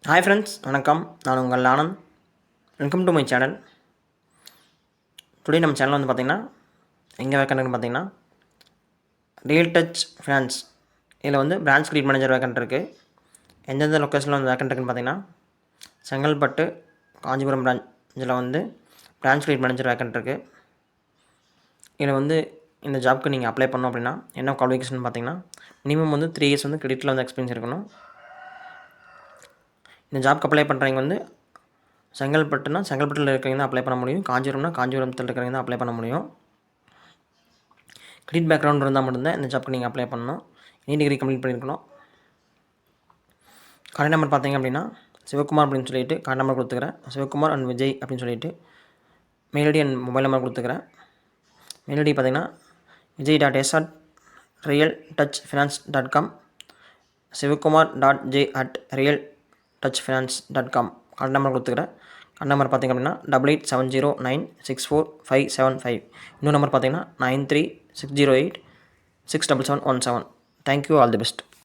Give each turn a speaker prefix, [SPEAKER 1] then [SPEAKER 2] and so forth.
[SPEAKER 1] Hi friends, வணக்கம். நான் உங்கள் Anand. Welcome to my channel. Today நம்ம சேனல் வந்து பார்த்திங்கன்னா எங்கே வேக்கண்ட்னு பார்த்திங்கன்னா ரியல் டச் ஃபினான்ஸ் இதில் வந்து பிரான்ச் கிரெடிட் மேனேஜர் வேக்கண்ட் இருக்குது. எந்தெந்த லொக்கேஷனில் வந்து வேக்கண்ட் இருக்குன்னு பார்த்திங்கன்னா செங்கல்பட்டு, காஞ்சிபுரம் பிரான்ச்சில் வந்து பிரான்ச் கிரெடிட் மேனேஜர் வேக்கண்ட் இருக்குது. இதில் வந்து இந்த ஜாப்க்கு நீங்கள் அப்ளை பண்ணோம் அப்படின்னா என்ன குவாலிஃபிகேஷன் பார்த்திங்கன்னா மினிமம் வந்து 3 இயர்ஸ் வந்து கிரெடிட்டில் வந்து எக்ஸ்பீரியன்ஸ் இருக்கணும். இந்த ஜாப்க்கு அப்ளை பண்ணுறவங்க வந்து செங்கல்பட்டில் இருக்கிறவங்க தான் அப்ளை பண்ண முடியும். காஞ்சிபுரத்தில் இருக்கிறவங்க தான் அப்ளை பண்ண முடியும். கிரெடிட் பேக்ரவுண்ட் இருந்தால் மட்டும்தான் இந்த ஜாப்க்கு நீங்கள் அப்ளை பண்ணணும். எனி டிகிரி கம்ப்ளீட் பண்ணியிருக்கணும். கான்டாக்ட் நம்பர் பார்த்தீங்க அப்படின்னா சிவகுமார் அப்படின்னு சொல்லிட்டு கான்டாக்ட் நம்பர் கொடுத்துக்கிறேன். சிவகுமார் அண்ட் விஜய் அப்படின்னு சொல்லிட்டு mail ID and mobile number கொடுத்துக்கிறேன். மெயில் ஐடி பார்த்தீங்கன்னா vijay.s@realtouchfinance.com, sivakumar.j@realtouchfinance.com கான்டாக்ட் நம்பர் கொடுத்துக்கிறேன். கான்டாக்ட் நம்பர் பார்த்திங்க அப்படின்னா 8870964575. இன்னொரு நம்பர் பார்த்தீங்கன்னா 9360867717. Thank you, all the best.